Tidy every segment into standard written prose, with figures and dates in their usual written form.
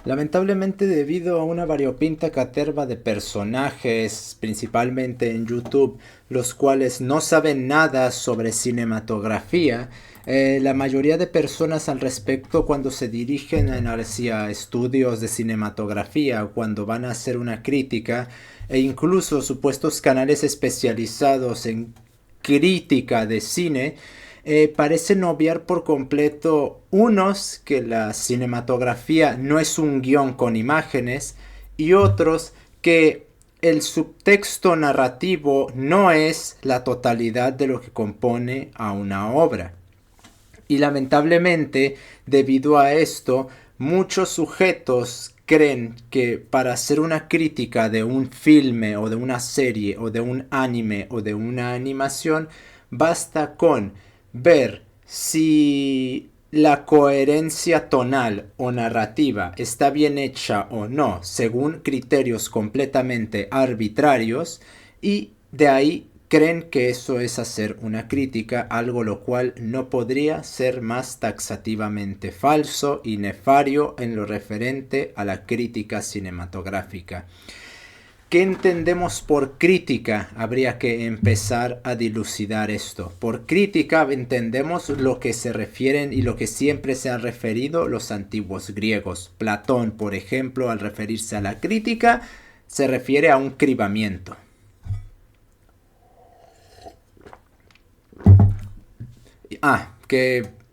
Lamentablemente, debido a una variopinta caterva de personajes, principalmente en YouTube, los cuales no saben nada sobre cinematografía, la mayoría de personas al respecto cuando se dirigen hacia estudios de cinematografía, cuando van a hacer una crítica, e incluso supuestos canales especializados en crítica de cine, parecen obviar por completo unos que la cinematografía no es un guión con imágenes y otros que el subtexto narrativo no es la totalidad de lo que compone a una obra. Y lamentablemente, debido a esto, muchos sujetos creen que para hacer una crítica de un filme o de una serie o de un anime o de una animación, basta con ver si la coherencia tonal o narrativa está bien hecha o no, según criterios completamente arbitrarios, y de ahí creen que eso es hacer una crítica, algo lo cual no podría ser más taxativamente falso y nefario en lo referente a la crítica cinematográfica. ¿Qué entendemos por crítica? Habría que empezar a dilucidar esto. Por crítica entendemos lo que se refieren y lo que siempre se han referido los antiguos griegos. Platón, por ejemplo, al referirse a la crítica, se refiere a un cribamiento.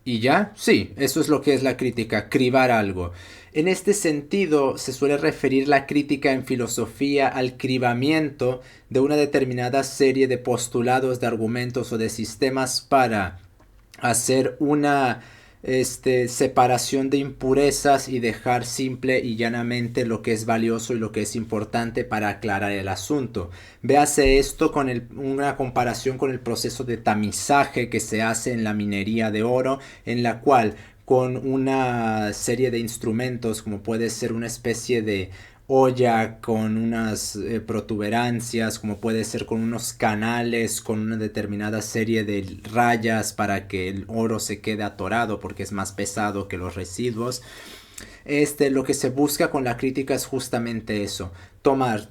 ¿Y ya? Sí, eso es lo que es la crítica, cribar algo. En este sentido, se suele referir la crítica en filosofía al cribamiento de una determinada serie de postulados, de argumentos o de sistemas para hacer una separación de impurezas y dejar simple y llanamente lo que es valioso y lo que es importante para aclarar el asunto. Véase esto con una comparación con el proceso de tamizaje que se hace en la minería de oro, en la cual con una serie de instrumentos como puede ser una especie de olla con unas protuberancias, como puede ser con unos canales, con una determinada serie de rayas para que el oro se quede atorado porque es más pesado que los residuos. Lo que se busca con la crítica es justamente eso, tomar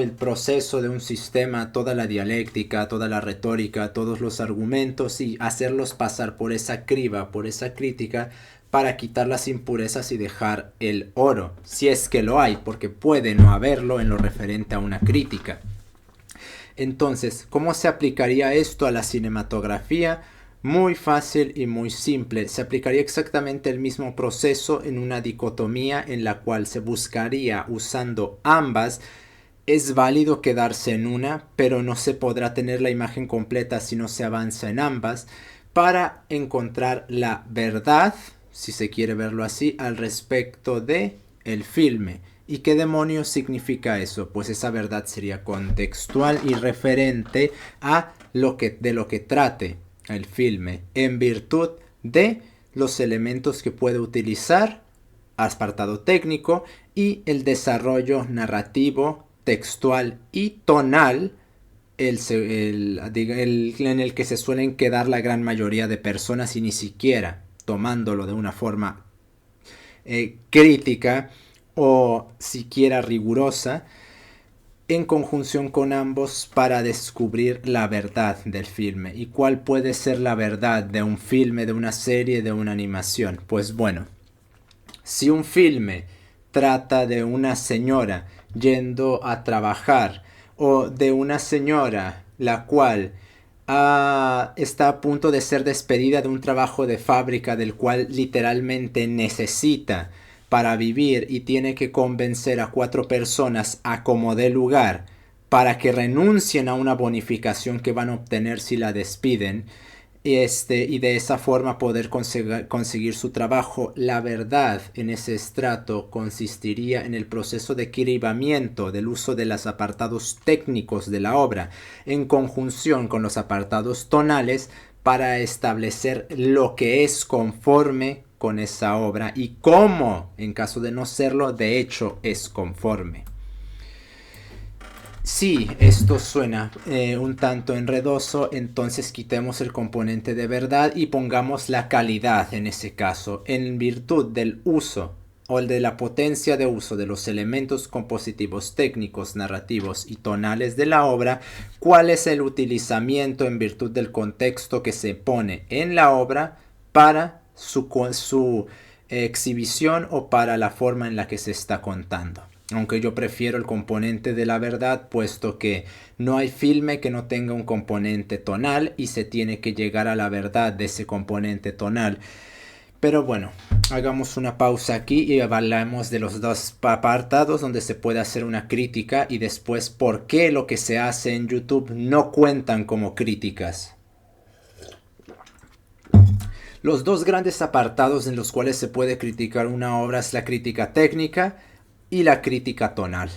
el proceso de un sistema, toda la dialéctica, toda la retórica, todos los argumentos y hacerlos pasar por esa criba, por esa crítica, para quitar las impurezas y dejar el oro, si es que lo hay, porque puede no haberlo en lo referente a una crítica. Entonces, ¿cómo se aplicaría esto a la cinematografía? Muy fácil y muy simple. Se aplicaría exactamente el mismo proceso en una dicotomía en la cual se buscaría usando ambas. Es válido quedarse en una, pero no se podrá tener la imagen completa si no se avanza en ambas, para encontrar la verdad, si se quiere verlo así, al respecto de el filme. ¿Y qué demonios significa eso? Pues esa verdad sería contextual y referente a de lo que trate el filme, en virtud de los elementos que puede utilizar, apartado técnico, y el desarrollo narrativo, textual y tonal, en el que se suelen quedar la gran mayoría de personas y ni siquiera tomándolo de una forma crítica o siquiera rigurosa, en conjunción con ambos para descubrir la verdad del filme. ¿Y cuál puede ser la verdad de un filme, de una serie, de una animación? Pues bueno, si un filme trata de una señora yendo a trabajar o de una señora la cual está a punto de ser despedida de un trabajo de fábrica del cual literalmente necesita para vivir y tiene que convencer a 4 personas a como dé lugar para que renuncien a una bonificación que van a obtener si la despiden, y de esa forma poder conseguir su trabajo. La verdad en ese estrato consistiría en el proceso de cribamiento del uso de los apartados técnicos de la obra en conjunción con los apartados tonales para establecer lo que es conforme con esa obra y cómo, en caso de no serlo, de hecho es conforme. Si esto suena un tanto enredoso, entonces quitemos el componente de verdad y pongamos la calidad en ese caso, en virtud del uso o el de la potencia de uso de los elementos compositivos, técnicos, narrativos y tonales de la obra, cuál es el utilizamiento en virtud del contexto que se pone en la obra para su exhibición o para la forma en la que se está contando. Aunque yo prefiero el componente de la verdad, puesto que no hay filme que no tenga un componente tonal y se tiene que llegar a la verdad de ese componente tonal. Pero bueno, hagamos una pausa aquí y hablamos de los dos apartados donde se puede hacer una crítica y después por qué lo que se hace en YouTube no cuentan como críticas. Los dos grandes apartados en los cuales se puede criticar una obra es la crítica técnica y la crítica tonal.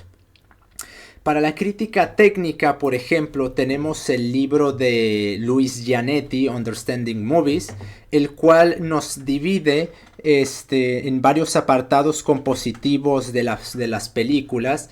Para la crítica técnica, por ejemplo, tenemos el libro de Luis Gianetti, Understanding Movies, el cual nos divide en varios apartados compositivos de las películas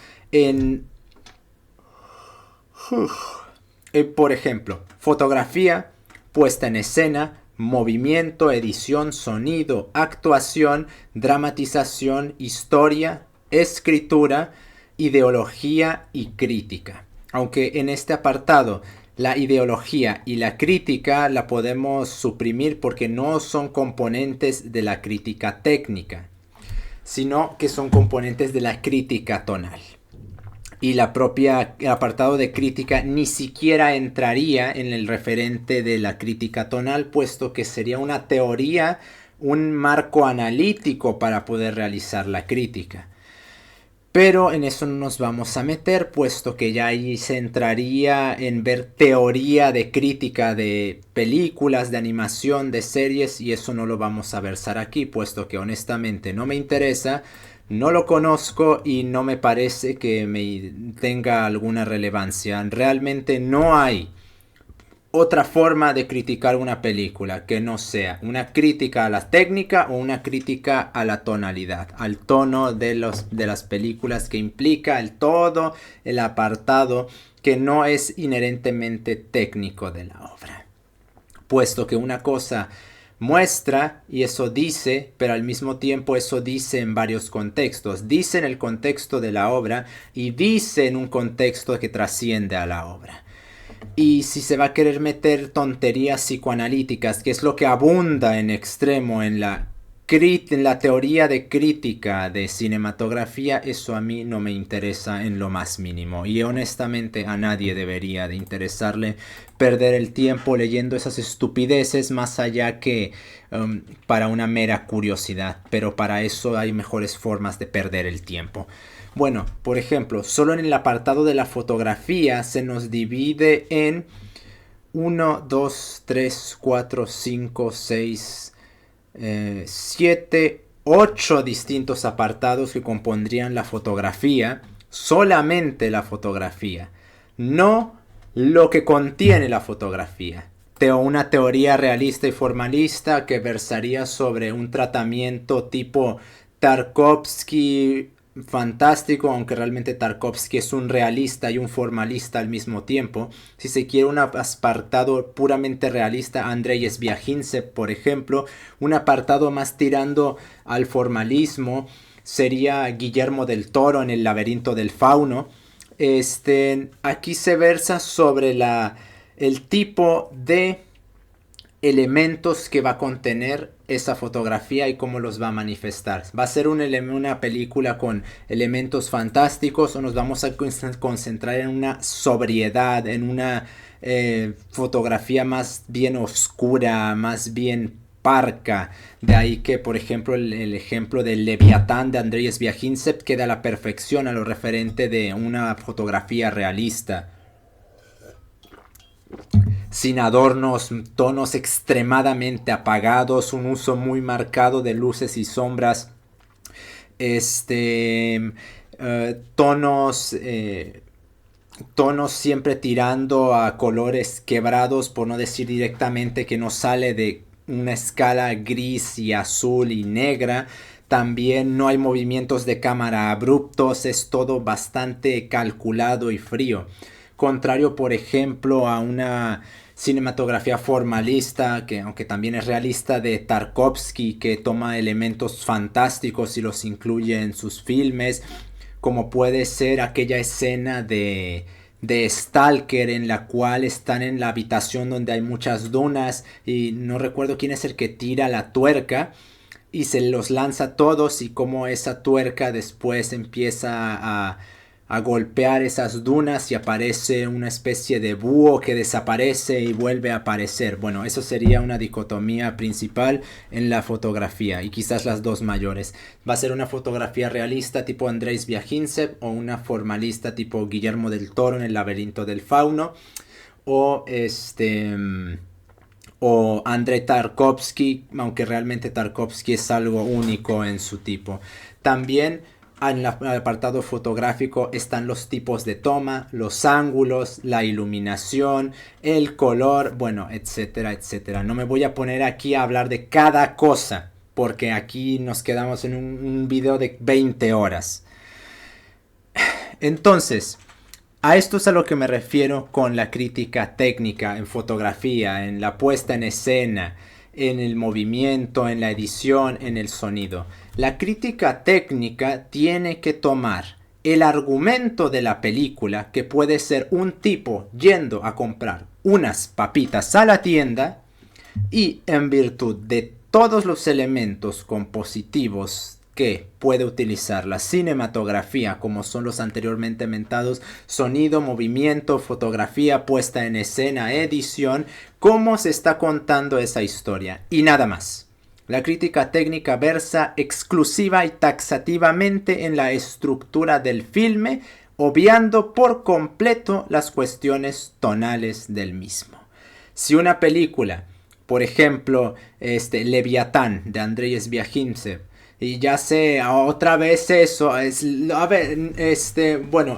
por ejemplo, fotografía, puesta en escena, movimiento, edición, sonido, actuación, dramatización, historia, escritura, ideología y crítica. Aunque en este apartado la ideología y la crítica la podemos suprimir porque no son componentes de la crítica técnica, sino que son componentes de la crítica tonal. Y el apartado de crítica ni siquiera entraría en el referente de la crítica tonal, puesto que sería una teoría, un marco analítico para poder realizar la crítica. Pero en eso no nos vamos a meter, puesto que ya ahí se entraría en ver teoría de crítica de películas, de animación, de series, y eso no lo vamos a versar aquí, puesto que honestamente no me interesa, no lo conozco y no me parece que me tenga alguna relevancia. Realmente no hay otra forma de criticar una película que no sea una crítica a la técnica o una crítica a la tonalidad, al tono de las películas, que implica el todo el apartado que no es inherentemente técnico de la obra, puesto que una cosa muestra y eso dice, pero al mismo tiempo eso dice en varios contextos. Dice en el contexto de la obra y dice en un contexto que trasciende a la obra. Y si se va a querer meter tonterías psicoanalíticas, que es lo que abunda en extremo en la teoría de crítica de cinematografía, eso a mí no me interesa en lo más mínimo. Y honestamente a nadie debería de interesarle perder el tiempo leyendo esas estupideces más allá que para una mera curiosidad. Pero para eso hay mejores formas de perder el tiempo. Bueno, por ejemplo, solo en el apartado de la fotografía se nos divide en 1, 2, 3, 4, 5, 6, 7, 8 distintos apartados que compondrían la fotografía, solamente la fotografía, no lo que contiene la fotografía. Una teoría realista y formalista que versaría sobre un tratamiento tipo Tarkovsky fantástico, aunque realmente Tarkovsky es un realista y un formalista al mismo tiempo. Si se quiere un apartado puramente realista, Andrei Sviajintsev, por ejemplo, un apartado más tirando al formalismo sería Guillermo del Toro en El laberinto del fauno. Aquí se versa sobre el tipo de elementos que va a contener esa fotografía y cómo los va a manifestar. ¿Va a ser una película con elementos fantásticos o nos vamos a concentrar en una sobriedad, en una fotografía más bien oscura, más bien parca? De ahí que, por ejemplo, el ejemplo del Leviatán de Andrei Sviajintsev queda a la perfección a lo referente de una fotografía realista, sin adornos, tonos extremadamente apagados, un uso muy marcado de luces y sombras, tonos siempre tirando a colores quebrados, por no decir directamente que no sale de una escala gris y azul y negra. También no hay movimientos de cámara abruptos, es todo bastante calculado y frío. Contrario, por ejemplo, a una cinematografía formalista, que aunque también es realista, de Tarkovsky, que toma elementos fantásticos y los incluye en sus filmes, como puede ser aquella escena de Stalker en la cual están en la habitación donde hay muchas dunas y no recuerdo quién es el que tira la tuerca y se los lanza a todos y como esa tuerca después empieza a golpear esas dunas y aparece una especie de búho que desaparece y vuelve a aparecer. Bueno, eso sería una dicotomía principal en la fotografía y quizás las dos mayores. Va a ser una fotografía realista tipo Andrzej Zwiachimsev o una formalista tipo Guillermo del Toro en El laberinto del fauno o Andrei Tarkovsky, aunque realmente Tarkovsky es algo único en su tipo. También en el apartado fotográfico están los tipos de toma, los ángulos, la iluminación, el color, bueno, etcétera, etcétera. No me voy a poner aquí a hablar de cada cosa, porque aquí nos quedamos en un video de 20 horas. Entonces, a esto es a lo que me refiero con la crítica técnica en fotografía, en la puesta en escena, en el movimiento, en la edición, en el sonido. La crítica técnica tiene que tomar el argumento de la película, que puede ser un tipo yendo a comprar unas papitas a la tienda, y en virtud de todos los elementos compositivos que puede utilizar la cinematografía, como son los anteriormente mentados, sonido, movimiento, fotografía, puesta en escena, edición, cómo se está contando esa historia y nada más. La crítica técnica versa exclusiva y taxativamente en la estructura del filme, obviando por completo las cuestiones tonales del mismo. Si una película, por ejemplo, Leviatán de Andrzej Zwiachimsev, y ya sé, otra vez eso,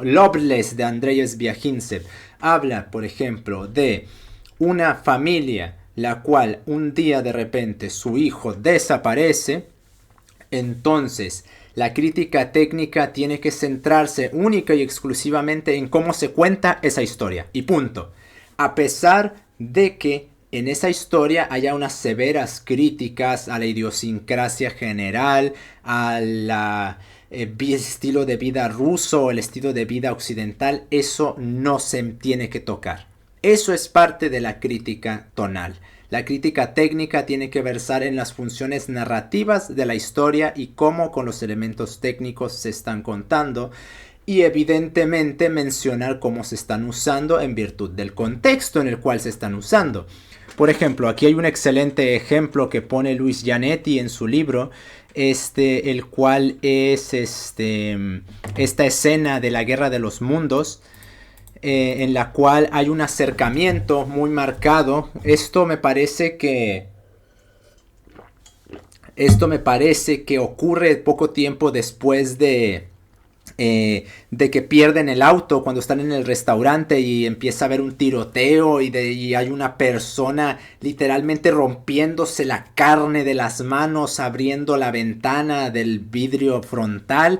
Loveless de Andrzej Zwiachimsev habla, por ejemplo, de una familia la cual un día de repente su hijo desaparece. Entonces la crítica técnica tiene que centrarse única y exclusivamente en cómo se cuenta esa historia y punto, a pesar de que en esa historia haya unas severas críticas a la idiosincrasia general, al estilo de vida ruso o el estilo de vida occidental. Eso no se tiene que tocar. Eso es parte de la crítica tonal. La crítica técnica tiene que versar en las funciones narrativas de la historia y cómo con los elementos técnicos se están contando, y evidentemente mencionar cómo se están usando en virtud del contexto en el cual se están usando. Por ejemplo, aquí hay un excelente ejemplo que pone Luis Gianetti en su libro, el cual es esta escena de la Guerra de los Mundos, en la cual hay un acercamiento muy marcado. Esto me parece que ocurre poco tiempo después de que pierden el auto, cuando están en el restaurante y empieza a haber un tiroteo y hay una persona literalmente rompiéndose la carne de las manos, abriendo la ventana del vidrio frontal.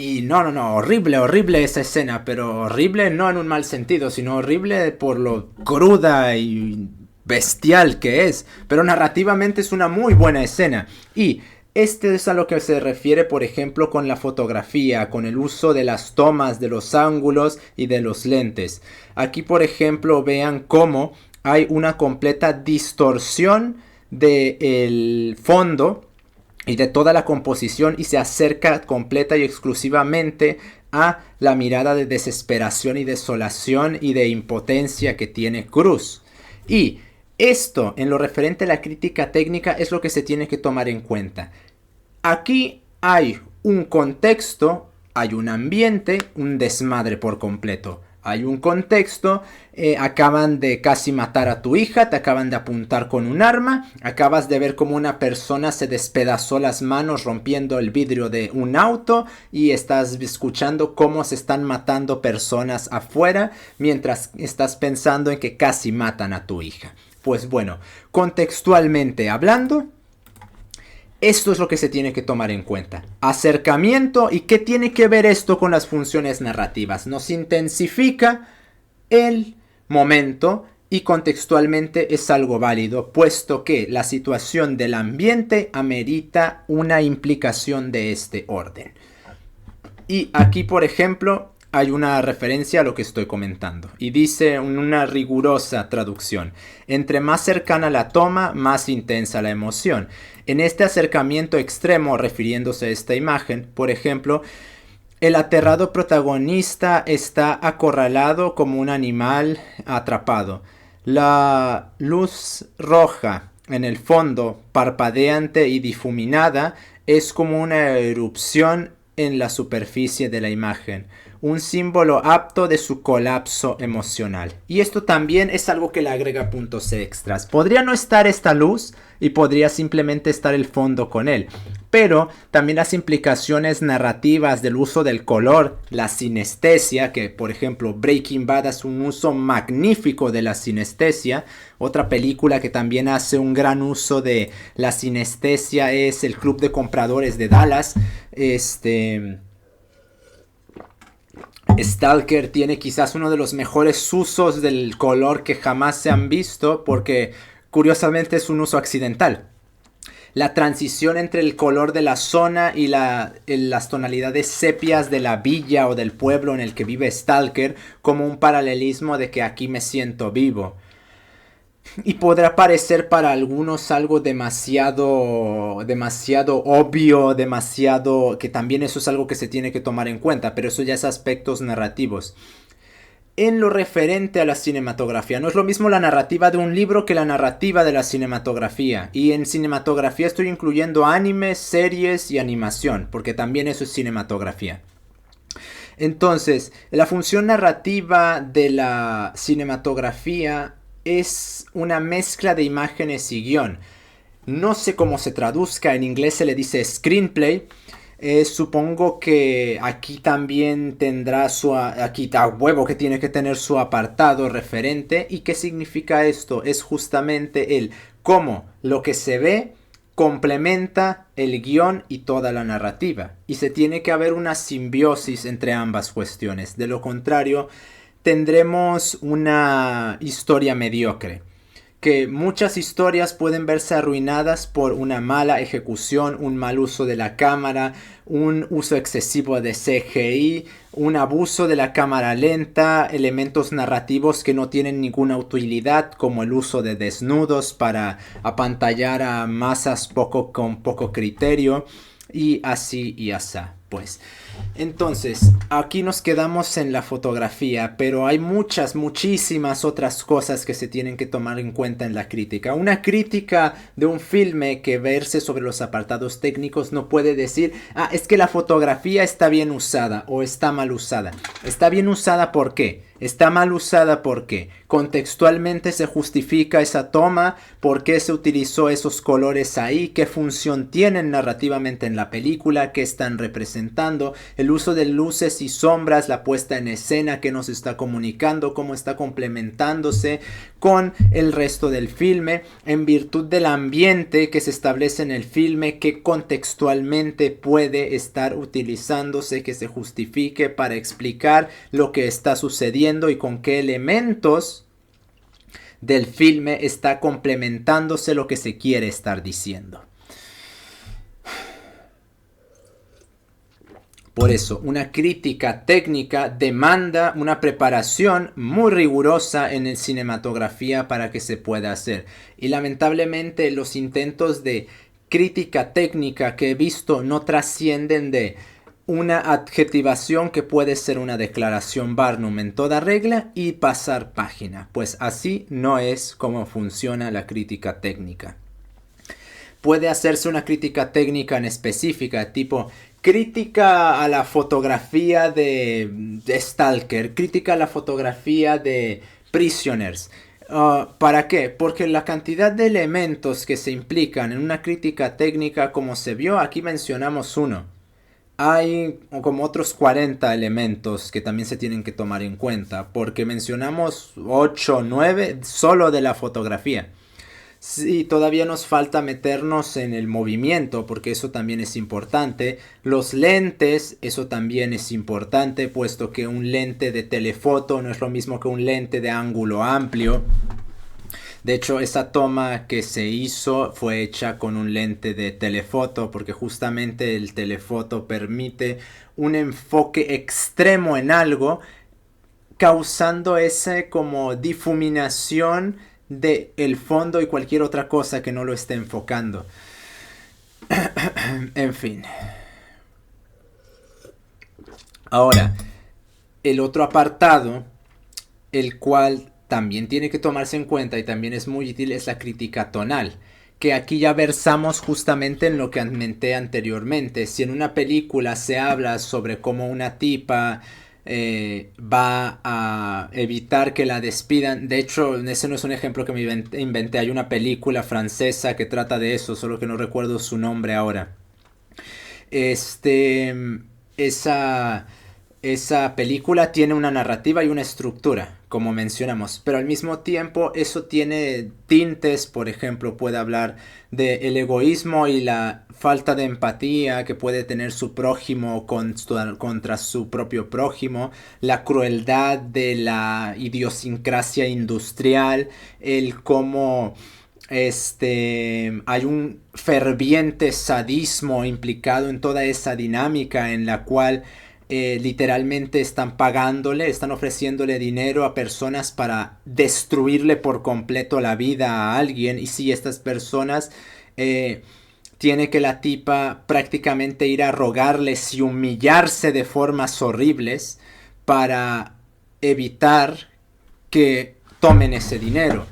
Y no, horrible esa escena, pero horrible no en un mal sentido, sino horrible por lo cruda y bestial que es, pero narrativamente es una muy buena escena. Y es a lo que se refiere, por ejemplo, con la fotografía, con el uso de las tomas, de los ángulos y de los lentes. Aquí, por ejemplo, vean cómo hay una completa distorsión del fondo y de toda la composición, y se acerca completa y exclusivamente a la mirada de desesperación y desolación y de impotencia que tiene Cruz. Y esto, en lo referente a la crítica técnica, es lo que se tiene que tomar en cuenta. Aquí hay un contexto, hay un ambiente, un desmadre por completo. Hay un contexto, acaban de casi matar a tu hija, te acaban de apuntar con un arma, acabas de ver cómo una persona se despedazó las manos rompiendo el vidrio de un auto y estás escuchando cómo se están matando personas afuera mientras estás pensando en que casi matan a tu hija. Pues bueno, contextualmente hablando, esto es lo que se tiene que tomar en cuenta. Acercamiento. ¿Y qué tiene que ver esto con las funciones narrativas? Nos intensifica el momento y contextualmente es algo válido, puesto que la situación del ambiente amerita una implicación de este orden. Y aquí, por ejemplo, hay una referencia a lo que estoy comentando. Y dice en una rigurosa traducción: entre más cercana la toma, más intensa la emoción. En este acercamiento extremo, refiriéndose a esta imagen, por ejemplo, el aterrado protagonista está acorralado como un animal atrapado. La luz roja en el fondo, parpadeante y difuminada, es como una erupción en la superficie de la imagen, un símbolo apto de su colapso emocional. Y esto también es algo que le agrega puntos extras. Podría no estar esta luz y podría simplemente estar el fondo con él. Pero también las implicaciones narrativas del uso del color, la sinestesia, que por ejemplo Breaking Bad hace un uso magnífico de la sinestesia. Otra película que también hace un gran uso de la sinestesia es El Club de Compradores de Dallas. Stalker tiene quizás uno de los mejores usos del color que jamás se han visto, porque curiosamente es un uso accidental. La transición entre el color de la zona y las tonalidades sepias de la villa o del pueblo en el que vive Stalker, como un paralelismo de que aquí me siento vivo. Y podrá parecer para algunos algo demasiado obvio, que también eso es algo que se tiene que tomar en cuenta, pero eso ya es aspectos narrativos. En lo referente a la cinematografía, no es lo mismo la narrativa de un libro que la narrativa de la cinematografía. Y en cinematografía estoy incluyendo animes, series y animación, porque también eso es cinematografía. Entonces, la función narrativa de la cinematografía es una mezcla de imágenes y guión. No sé cómo se traduzca, en inglés se le dice screenplay. Supongo que aquí también tendrá aquí está huevo que tiene que tener su apartado referente. ¿Y qué significa esto? Es justamente el cómo lo que se ve complementa el guión y toda la narrativa. Y se tiene que haber una simbiosis entre ambas cuestiones. De lo contrario, tendremos una historia mediocre. Que muchas historias pueden verse arruinadas por una mala ejecución, un mal uso de la cámara, un uso excesivo de CGI, un abuso de la cámara lenta, elementos narrativos que no tienen ninguna utilidad, como el uso de desnudos para apantallar a masas con poco criterio, y así y así, pues. Entonces, aquí nos quedamos en la fotografía, pero hay muchísimas otras cosas que se tienen que tomar en cuenta en la crítica. Una crítica de un filme que verse sobre los apartados técnicos no puede decir, es que la fotografía está bien usada o está mal usada. Está bien usada, ¿por qué? Está mal usada porque contextualmente se justifica esa toma, por qué se utilizó esos colores ahí, qué función tienen narrativamente en la película, qué están representando, el uso de luces y sombras, la puesta en escena que nos está comunicando, cómo está complementándose con el resto del filme, en virtud del ambiente que se establece en el filme, que contextualmente puede estar utilizándose, que se justifique para explicar lo que está sucediendo y con qué elementos del filme está complementándose lo que se quiere estar diciendo. Por eso, una crítica técnica demanda una preparación muy rigurosa en el cinematografía para que se pueda hacer. Y lamentablemente los intentos de crítica técnica que he visto no trascienden de una adjetivación que puede ser una declaración Barnum en toda regla y pasar página. Pues así no es como funciona la crítica técnica. Puede hacerse una crítica técnica en específica, tipo crítica a la fotografía de Stalker, crítica a la fotografía de Prisoners. ¿Para qué? Porque la cantidad de elementos que se implican en una crítica técnica, como se vio, aquí mencionamos uno. Hay como otros 40 elementos que también se tienen que tomar en cuenta, porque mencionamos 8 o 9 solo de la fotografía. Sí, todavía nos falta meternos en el movimiento, porque eso también es importante. Los lentes, eso también es importante, puesto que un lente de telefoto no es lo mismo que un lente de ángulo amplio. De hecho, esa toma que se hizo fue hecha con un lente de telefoto, porque justamente el telefoto permite un enfoque extremo en algo, causando ese como difuminación de el fondo y cualquier otra cosa que no lo esté enfocando. En fin. Ahora, el otro apartado, el cual también tiene que tomarse en cuenta y también es muy útil, es la crítica tonal. Que aquí ya versamos justamente en lo que comenté anteriormente. Si en una película se habla sobre cómo una tipa va a evitar que la despidan. De hecho, ese no es un ejemplo que me inventé. Hay una película francesa que trata de eso, solo que no recuerdo su nombre ahora. Este, esa, esa película tiene una narrativa y una estructura, como mencionamos, pero al mismo tiempo eso tiene tintes, por ejemplo, puede hablar del egoísmo y la falta de empatía que puede tener su prójimo contra su propio prójimo, la crueldad de la idiosincrasia industrial, el cómo hay un ferviente sadismo implicado en toda esa dinámica en la cual literalmente están pagándole, están ofreciéndole dinero a personas para destruirle por completo la vida a alguien. Y si estas personas tiene que la tipa prácticamente ir a rogarles y humillarse de formas horribles para evitar que tomen ese dinero.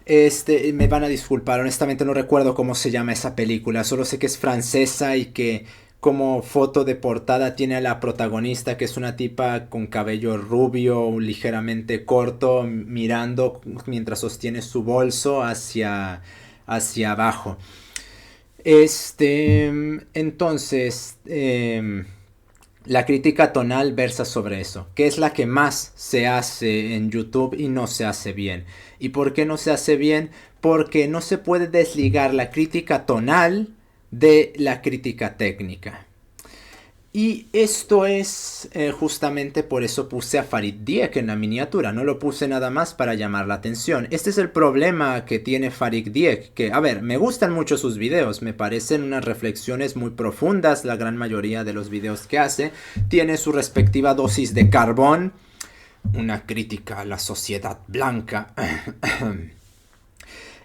Me van a disculpar, honestamente no recuerdo cómo se llama esa película, solo sé que es francesa y que como foto de portada tiene a la protagonista, que es una tipa con cabello rubio, ligeramente corto, mirando mientras sostiene su bolso hacia abajo. Entonces, la crítica tonal versa sobre eso, que es la que más se hace en YouTube y no se hace bien. ¿Y por qué no se hace bien? Porque no se puede desligar la crítica tonal de la crítica técnica. Y esto es justamente por eso puse a Farid Dieck en la miniatura, no lo puse nada más para llamar la atención. Este es el problema que tiene Farid Dieck, que a ver, me gustan mucho sus videos, me parecen unas reflexiones muy profundas, la gran mayoría de los videos que hace, tiene su respectiva dosis de carbón, una crítica a la sociedad blanca.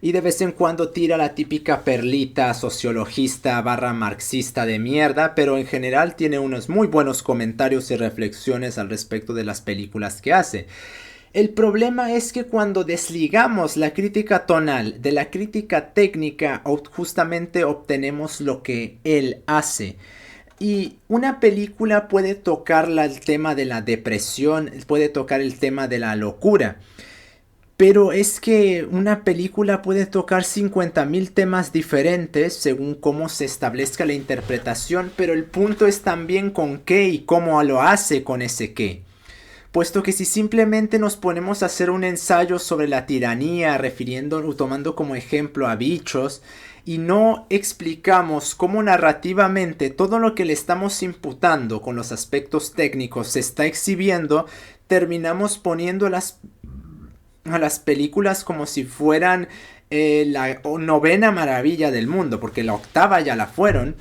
Y de vez en cuando tira la típica perlita sociologista barra marxista de mierda, pero en general tiene unos muy buenos comentarios y reflexiones al respecto de las películas que hace. El problema es que cuando desligamos la crítica tonal de la crítica técnica, justamente obtenemos lo que él hace. Y una película puede tocar el tema de la depresión, puede tocar el tema de la locura. Pero es que una película puede tocar 50.000 temas diferentes según cómo se establezca la interpretación, pero el punto es también con qué y cómo lo hace con ese qué. Puesto que si simplemente nos ponemos a hacer un ensayo sobre la tiranía, tomando como ejemplo a bichos, y no explicamos cómo narrativamente todo lo que le estamos imputando con los aspectos técnicos se está exhibiendo, terminamos poniendo a las películas como si fueran la novena maravilla del mundo, porque la octava ya la fueron.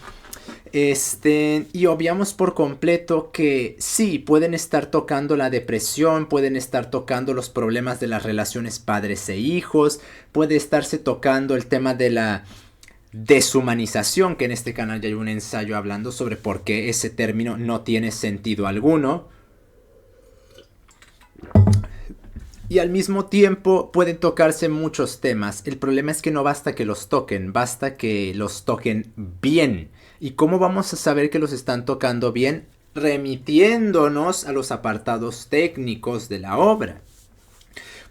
Y obviamos por completo que sí, pueden estar tocando la depresión, pueden estar tocando los problemas de las relaciones padres e hijos, puede estarse tocando el tema de la deshumanización, que en este canal ya hay un ensayo hablando sobre por qué ese término no tiene sentido alguno. Y al mismo tiempo pueden tocarse muchos temas. El problema es que no basta que los toquen, basta que los toquen bien. ¿Y cómo vamos a saber que los están tocando bien? Remitiéndonos a los apartados técnicos de la obra.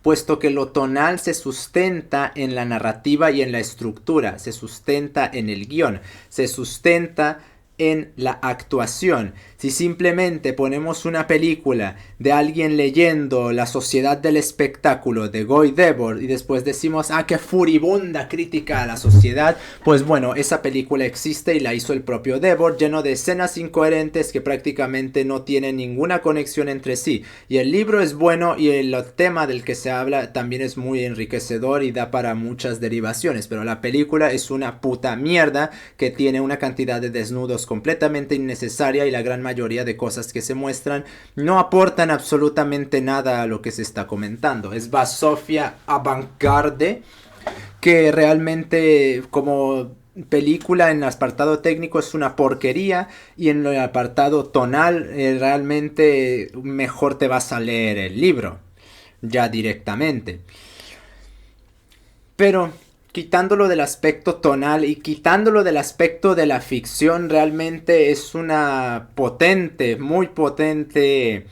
Puesto que lo tonal se sustenta en la narrativa y en la estructura, se sustenta en el guión, se sustenta en la actuación. Si simplemente ponemos una película de alguien leyendo La Sociedad del Espectáculo de Guy Debord y después decimos, ah, qué furibunda crítica a la sociedad, pues bueno, esa película existe y la hizo el propio Debord, lleno de escenas incoherentes que prácticamente no tienen ninguna conexión entre sí. Y el libro es bueno y el tema del que se habla también es muy enriquecedor y da para muchas derivaciones, pero la película es una puta mierda que tiene una cantidad de desnudos completamente innecesaria y la gran mayoría de cosas que se muestran no aportan absolutamente nada a lo que se está comentando. Es basofia avant-garde que realmente como película en el apartado técnico es una porquería y en el apartado tonal realmente mejor te vas a leer el libro ya directamente. Pero quitándolo del aspecto tonal y quitándolo del aspecto de la ficción, realmente es una potente, muy potente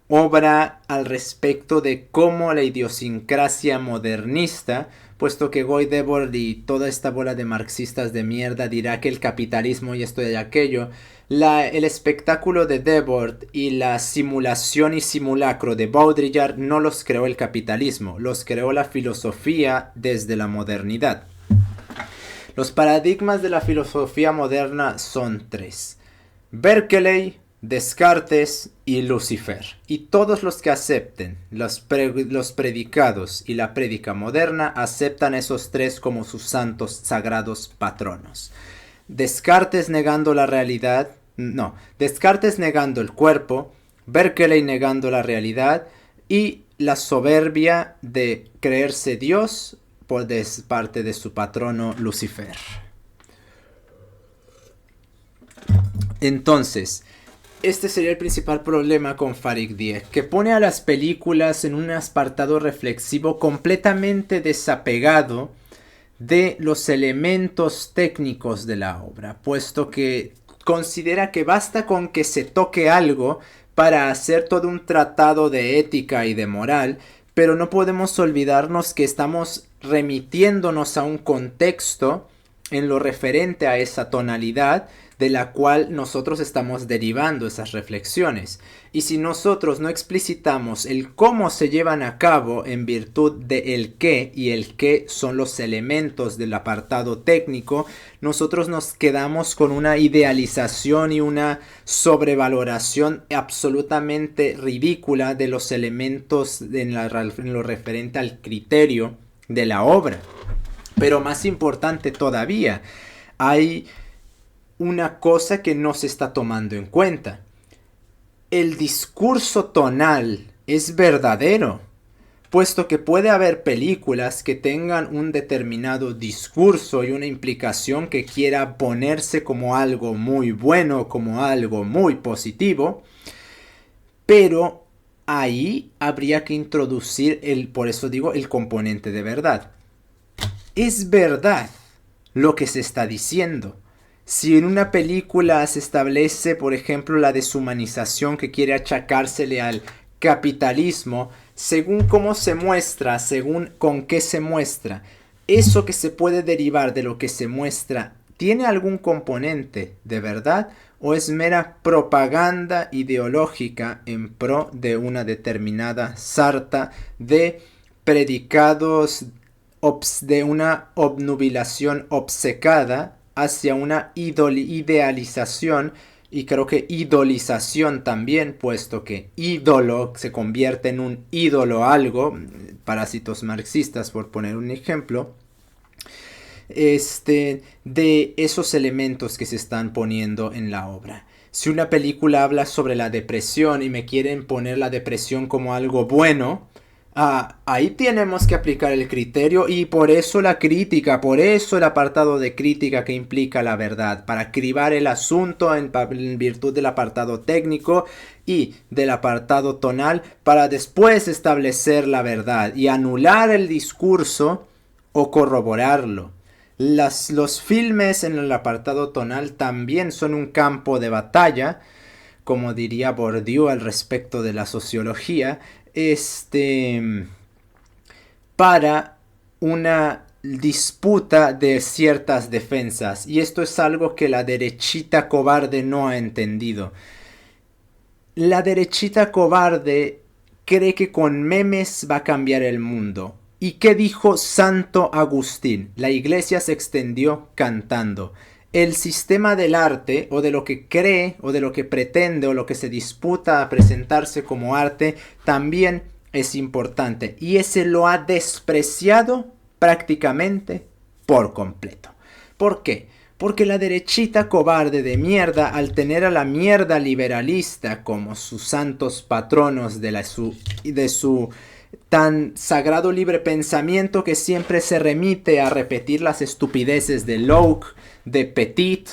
obra al respecto de cómo la idiosincrasia modernista, puesto que Guy Debord y toda esta bola de marxistas de mierda dirá que el capitalismo y esto y aquello, el espectáculo de Debord y la simulación y simulacro de Baudrillard no los creó el capitalismo, los creó la filosofía desde la modernidad. Los paradigmas de la filosofía moderna son tres: Berkeley, Descartes y Lucifer. Y todos los que acepten los predicados y la prédica moderna aceptan esos tres como sus santos sagrados patronos. Descartes negando la realidad, no, Descartes negando el cuerpo, Berkeley negando la realidad y la soberbia de creerse Dios por parte de su patrono Lucifer. Entonces, este sería el principal problema con Farik Dieck, que pone a las películas en un apartado reflexivo completamente desapegado de los elementos técnicos de la obra, puesto que considera que basta con que se toque algo para hacer todo un tratado de ética y de moral, pero no podemos olvidarnos que estamos remitiéndonos a un contexto en lo referente a esa tonalidad de la cual nosotros estamos derivando esas reflexiones. Y si nosotros no explicitamos el cómo se llevan a cabo en virtud de el qué, y el qué son los elementos del apartado técnico, nosotros nos quedamos con una idealización y una sobrevaloración absolutamente ridícula de los elementos en lo referente al criterio de la obra. Pero más importante todavía, hay una cosa que no se está tomando en cuenta. El discurso tonal es verdadero, puesto que puede haber películas que tengan un determinado discurso y una implicación que quiera ponerse como algo muy bueno, como algo muy positivo, pero ahí habría que introducir por eso digo, el componente de verdad. Es verdad lo que se está diciendo. Si en una película se establece, por ejemplo, la deshumanización que quiere achacársele al capitalismo, según cómo se muestra, según con qué se muestra, eso que se puede derivar de lo que se muestra, ¿tiene algún componente de verdad o es mera propaganda ideológica en pro de una determinada sarta de predicados de una obnubilación obcecada hacia una idealización y creo que idolización también, puesto que ídolo se convierte en un ídolo algo, parásitos marxistas por poner un ejemplo, de esos elementos que se están poniendo en la obra. Si una película habla sobre la depresión y me quieren poner la depresión como algo bueno, ahí tenemos que aplicar el criterio y por eso la crítica, por eso el apartado de crítica que implica la verdad, para cribar el asunto en virtud del apartado técnico y del apartado tonal para después establecer la verdad y anular el discurso o corroborarlo. Los filmes en el apartado tonal también son un campo de batalla, como diría Bourdieu al respecto de la sociología, para una disputa de ciertas defensas. Y esto es algo que la derechita cobarde no ha entendido. La derechita cobarde cree que con memes va a cambiar el mundo. ¿Y qué dijo Santo Agustín? La iglesia se extendió cantando. El sistema del arte, o de lo que cree, o de lo que pretende, o lo que se disputa a presentarse como arte, también es importante. Y ese lo ha despreciado prácticamente por completo. ¿Por qué? Porque la derechita cobarde de mierda, al tener a la mierda liberalista como sus santos patronos de su tan sagrado libre pensamiento, que siempre se remite a repetir las estupideces de Locke, de Petit,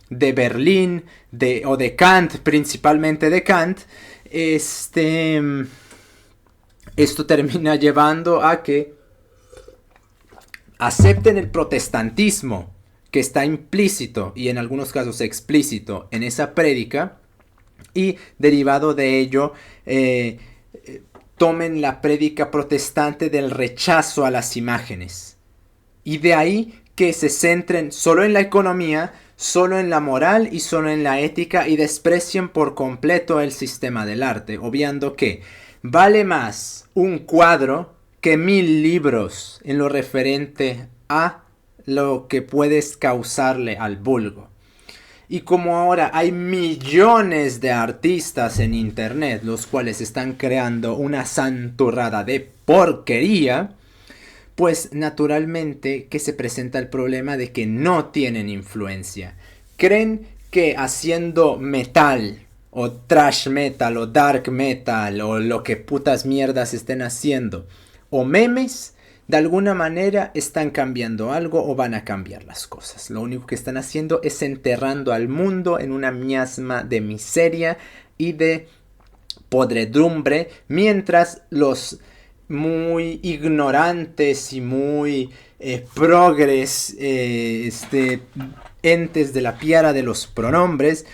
de Berlín, o de Kant, principalmente de Kant, esto termina llevando a que acepten el protestantismo que está implícito y en algunos casos explícito en esa prédica, y derivado de ello tomen la prédica protestante del rechazo a las imágenes, y de ahí que se centren solo en la economía, solo en la moral y solo en la ética, y desprecien por completo el sistema del arte, obviando que vale más un cuadro que 1000 libros en lo referente a lo que puedes causarle al vulgo. Y como ahora hay millones de artistas en internet, los cuales están creando una santurrada de porquería, pues naturalmente que se presenta el problema de que no tienen influencia. Creen que haciendo metal, o trash metal, o dark metal, o lo que putas mierdas estén haciendo, o memes, de alguna manera están cambiando algo o van a cambiar las cosas. Lo único que están haciendo es enterrando al mundo en una miasma de miseria y de podredumbre, mientras los muy ignorantes y muy progres entes de la piara de los pronombres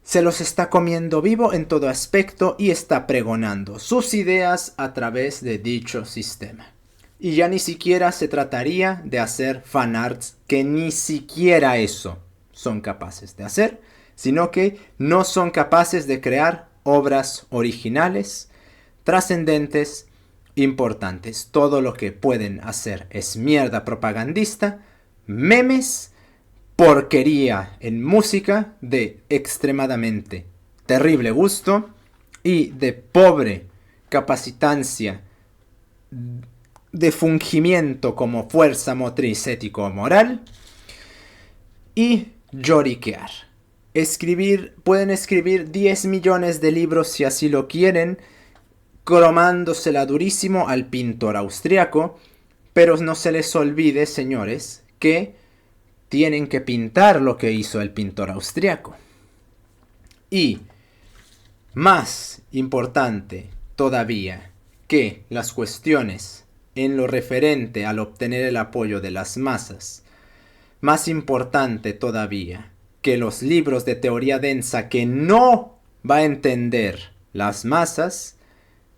se los está comiendo vivo en todo aspecto y está pregonando sus ideas a través de dicho sistema. Y ya ni siquiera se trataría de hacer fanarts, que ni siquiera eso son capaces de hacer, sino que no son capaces de crear obras originales, trascendentes, importantes. Todo lo que pueden hacer es mierda propagandista, memes, porquería en música de extremadamente terrible gusto y de pobre capacitancia de fungimiento como fuerza motriz ético-moral, y lloriquear. Pueden escribir 10 millones de libros si así lo quieren, cromándosela durísimo al pintor austriaco, pero no se les olvide, señores, que tienen que pintar lo que hizo el pintor austriaco. Y, más importante todavía que las cuestiones en lo referente al obtener el apoyo de las masas, más importante todavía que los libros de teoría densa que no va a entender las masas,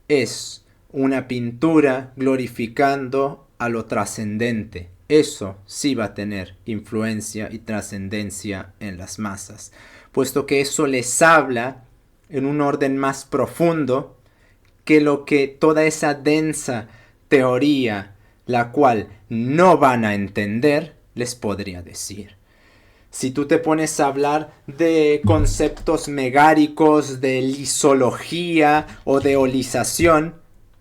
es una pintura glorificando a lo trascendente. Eso sí va a tener influencia y trascendencia en las masas, puesto que eso les habla en un orden más profundo que lo que toda esa densa teoría, la cual no van a entender, les podría decir. Si tú te pones a hablar de conceptos megáricos, de lisología o de holización,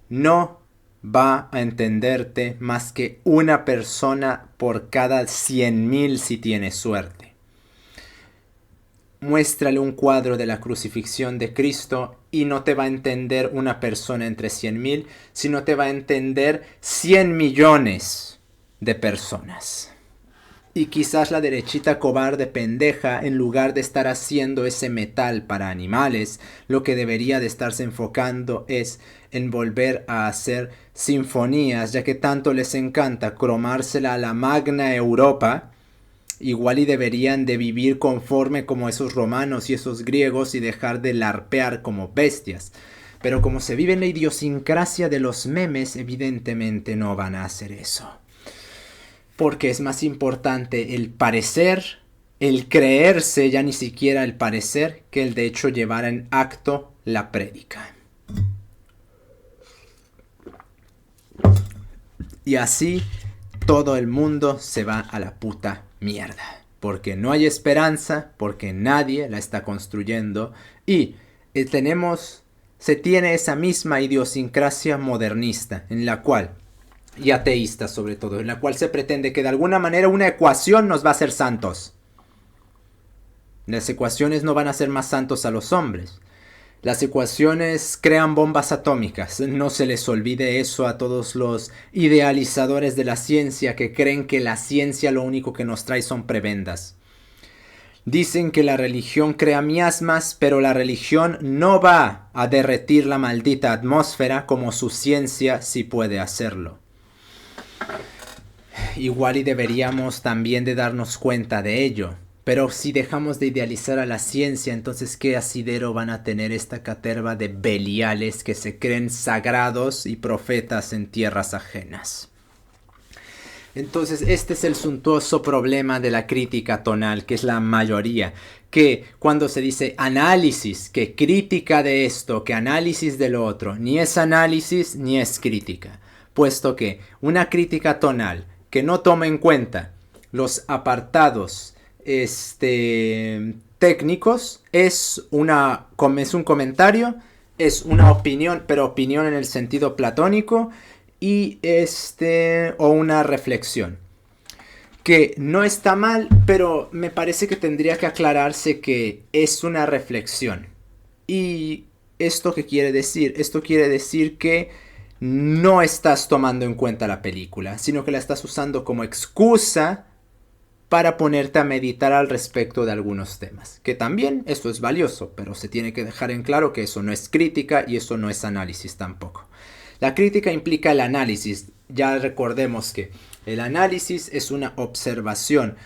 no va a entenderte más que una persona por cada 100,000 si tiene suerte. Muéstrale un cuadro de la crucifixión de Cristo y no te va a entender una persona entre 100,000, sino te va a entender 100 millones de personas. Y quizás la derechita cobarde pendeja, en lugar de estar haciendo ese metal para animales, lo que debería de estarse enfocando es en volver a hacer sinfonías, ya que tanto les encanta cromársela a la magna Europa. Igual y deberían de vivir conforme como esos romanos y esos griegos y dejar de larpear como bestias. Pero como se vive en la idiosincrasia de los memes, evidentemente no van a hacer eso. porque es más importante el parecer, el creerse, ya ni siquiera el parecer, que el de hecho llevar en acto la prédica. Y así todo el mundo se va a la puta mierda. Porque no hay esperanza, porque nadie la está construyendo y se tiene esa misma idiosincrasia modernista en la cual, y ateísta sobre todo, en la cual se pretende que de alguna manera una ecuación nos va a hacer santos. Las ecuaciones no van a hacer más santos a los hombres. Las ecuaciones crean bombas atómicas. No se les olvide eso a todos los idealizadores de la ciencia que creen que la ciencia lo único que nos trae son prebendas. Dicen que la religión crea miasmas, pero la religión no va a derretir la maldita atmósfera como su ciencia sí puede hacerlo. Igual y deberíamos también de darnos cuenta de ello. Pero si dejamos de idealizar a la ciencia, entonces ¿qué asidero van a tener esta caterva de beliales que se creen sagrados y profetas en tierras ajenas? Entonces este es el suntuoso problema de la crítica tonal, que es la mayoría, que cuando se dice análisis, que crítica de esto, que análisis de lo otro, ni es análisis ni es crítica, puesto que una crítica tonal que no toma en cuenta los apartados técnicos es un comentario, es una opinión, pero opinión en el sentido platónico, y o una reflexión que no está mal, pero me parece que tendría que aclararse que es una reflexión. ¿Y esto qué quiere decir? Esto quiere decir que no estás tomando en cuenta la película, sino que la estás usando como excusa para ponerte a meditar al respecto de algunos temas. Que también esto es valioso, pero se tiene que dejar en claro que eso no es crítica y eso no es análisis tampoco. La crítica implica el análisis. Ya recordemos que el análisis es una observación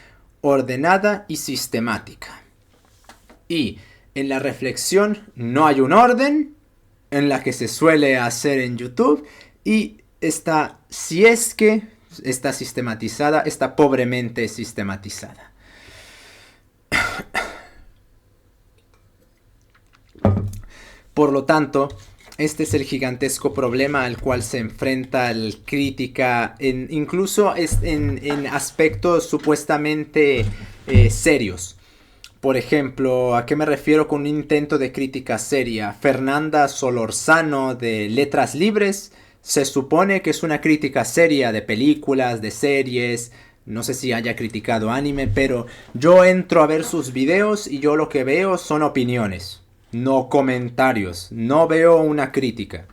ordenada y sistemática. Y en la reflexión no hay un orden en la que se suele hacer en YouTube y si es que está sistematizada, está pobremente sistematizada. Por lo tanto, este es el gigantesco problema al cual se enfrenta la crítica, incluso en aspectos supuestamente serios. Por ejemplo, ¿a qué me refiero con un intento de crítica seria? Fernanda Solorzano de Letras Libres se supone que es una crítica seria de películas, de series. No sé si haya criticado anime, pero yo entro a ver sus videos y yo lo que veo son opiniones, no comentarios. No veo una crítica.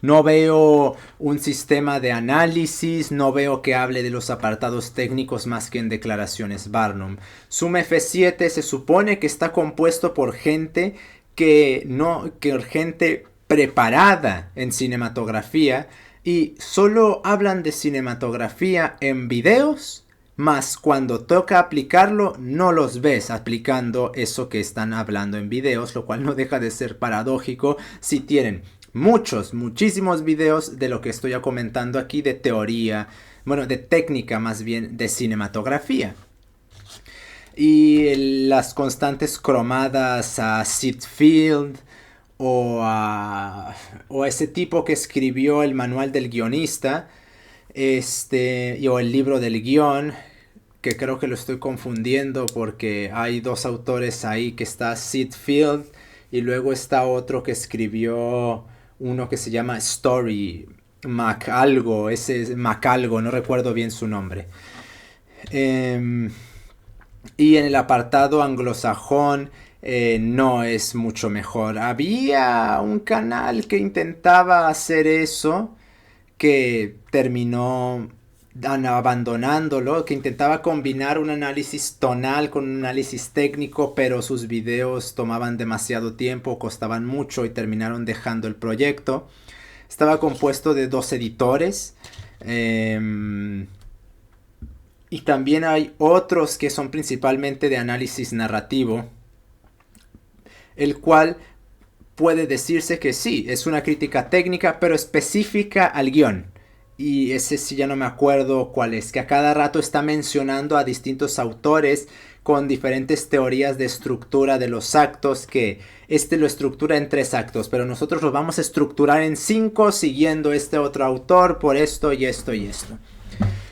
No veo un sistema de análisis, no veo que hable de los apartados técnicos más que en declaraciones Barnum. Zoom F7 se supone que está compuesto por gente gente preparada en cinematografía y solo hablan de cinematografía en videos, mas cuando toca aplicarlo no los ves aplicando eso que están hablando en videos, lo cual no deja de ser paradójico si tienen muchísimos videos de lo que estoy comentando aquí de teoría, de técnica más bien de cinematografía. Y las constantes cromadas a Sid Field o ese tipo que escribió el manual del guionista, o el libro del guión, que creo que lo estoy confundiendo porque hay dos autores ahí, que está Sid Field y luego está otro que escribió uno que se llama Story Macalgo, ese es Macalgo, no recuerdo bien su nombre. Y en el apartado anglosajón no es mucho mejor. Había un canal que intentaba hacer eso, que terminó abandonándolo, que intentaba combinar un análisis tonal con un análisis técnico, pero sus videos tomaban demasiado tiempo, costaban mucho y terminaron dejando el proyecto. Estaba compuesto de 2 editores. Y también hay otros que son principalmente de análisis narrativo, el cual puede decirse que sí, es una crítica técnica, pero específica al guión. y ese sí ya no me acuerdo cuál es, que a cada rato está mencionando a distintos autores con diferentes teorías de estructura de los actos, que este lo estructura en 3 actos, pero nosotros lo vamos a estructurar en 5 siguiendo este otro autor por esto y esto y esto.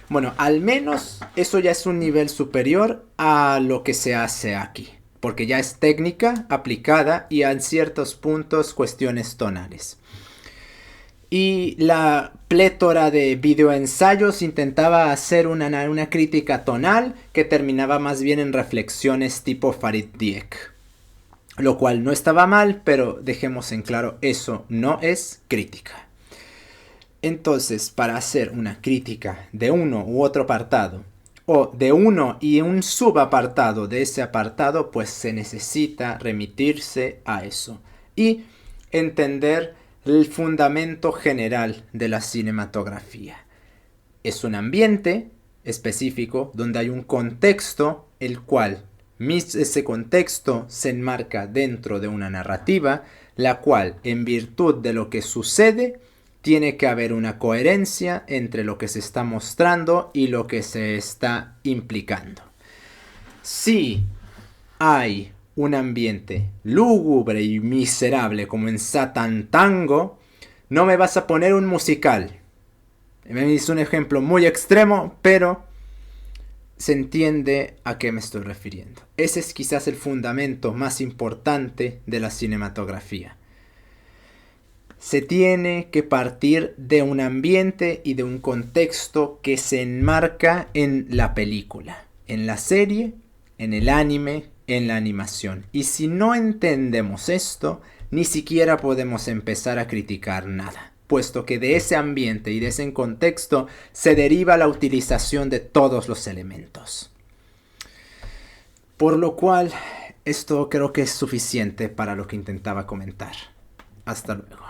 Bueno, al menos eso ya es un nivel superior a lo que se hace aquí, porque ya es técnica aplicada y en ciertos puntos cuestiones tonales. Y la plétora de videoensayos intentaba hacer una crítica tonal que terminaba más bien en reflexiones tipo Farid Dieck. Lo cual no estaba mal, pero dejemos en claro, eso no es crítica. Entonces, para hacer una crítica de uno u otro apartado, o de uno y un subapartado de ese apartado, pues se necesita remitirse a eso y entender el fundamento general de la cinematografía. Es un ambiente específico donde hay un contexto, el cual ese contexto se enmarca dentro de una narrativa, la cual, en virtud de lo que sucede, tiene que haber una coherencia entre lo que se está mostrando y lo que se está implicando. Si hay un ambiente lúgubre y miserable como en Satan Tango, no me vas a poner un musical. Es un ejemplo muy extremo, pero se entiende a qué me estoy refiriendo. Ese es quizás el fundamento más importante de la cinematografía. Se tiene que partir de un ambiente y de un contexto que se enmarca en la película, en la serie, en el anime, en la animación. Y si no entendemos esto, ni siquiera podemos empezar a criticar nada, puesto que de ese ambiente y de ese contexto se deriva la utilización de todos los elementos. Por lo cual, esto creo que es suficiente para lo que intentaba comentar. Hasta luego.